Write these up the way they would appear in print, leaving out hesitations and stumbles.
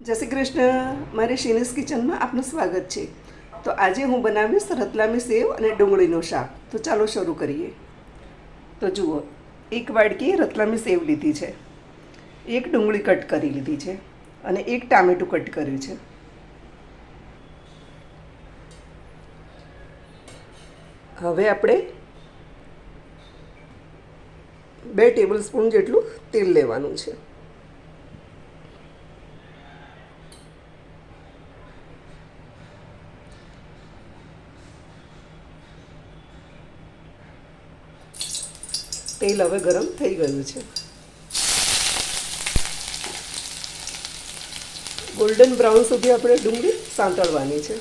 જય શ્રી કૃષ્ણ. મારી શિનીસ કિચનમાં આપનું સ્વાગત છે. તો આજે હું બનાવીશ રતલામી સેવ અને ડુંગળીનું શાક. તો ચાલો શરૂ કરીએ. તો જુઓ, એક વાડકી રતલામી સેવ લીધી છે, એક ડુંગળી કટ કરી લીધી છે અને એક ટામેટું કટ કર્યું છે. હવે આપણે 2 ટેબલ સ્પૂન જેટલું તેલ લેવાનું છે. તેલ હવે ગરમ થઈ ગયું છે. ગોલ્ડન બ્રાઉન સુધી આપણે ડુંગળી સાંતળવાની છે.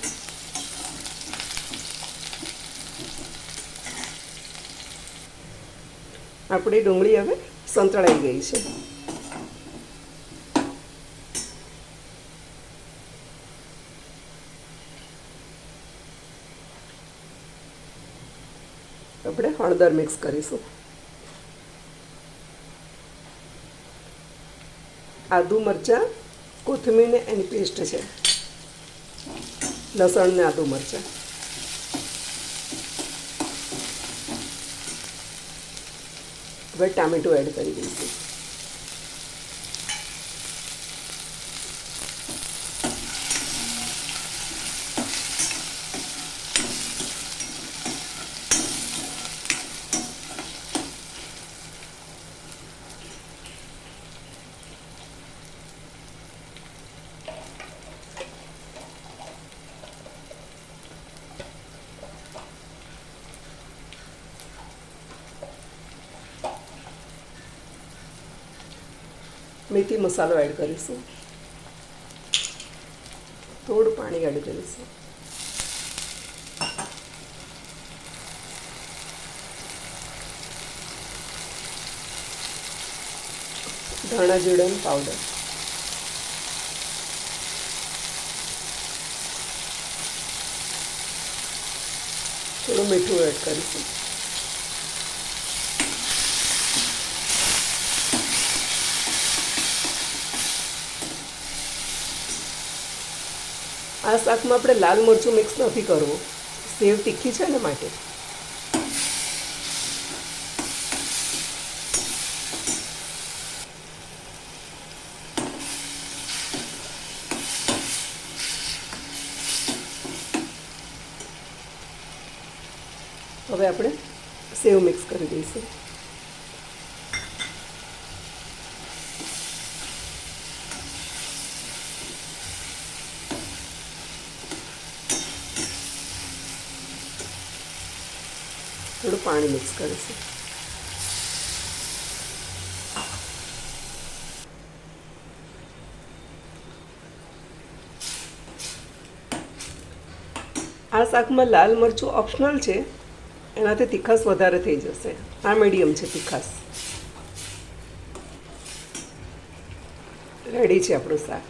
આપણી ડુંગળી હવે સંતળાઈ ગઈ છે. આપણે હળદર મિક્સ કરીશું. આદુ મરચાં, કોથમીર ને એની પેસ્ટ છે, લસણ ને આદુ મરચાં. હવે ટામેટું એડ કરી દઈશું. મેથી મસાલો એડ કરીશું. થોડું પાણી એડ કરીશું. ધાણા જીરાનો પાવડર, થોડું મીઠું એડ કરીશું. આ શાકમાં આપણે લાલ મરચું મિક્સ નથી કરવું, સેવ તીખી છે ને માટે. હવે આપણે સેવ મિક્સ કરી દઈશું. થોડું પાણી મિક્સ કરીશું. આ શાકમાં લાલ મરચું ઓપ્શનલ છે, એનાથી તીખાશ વધારે થઈ જશે. આ મીડિયમ છે તીખાશ. રેડી છે આપણું શાક.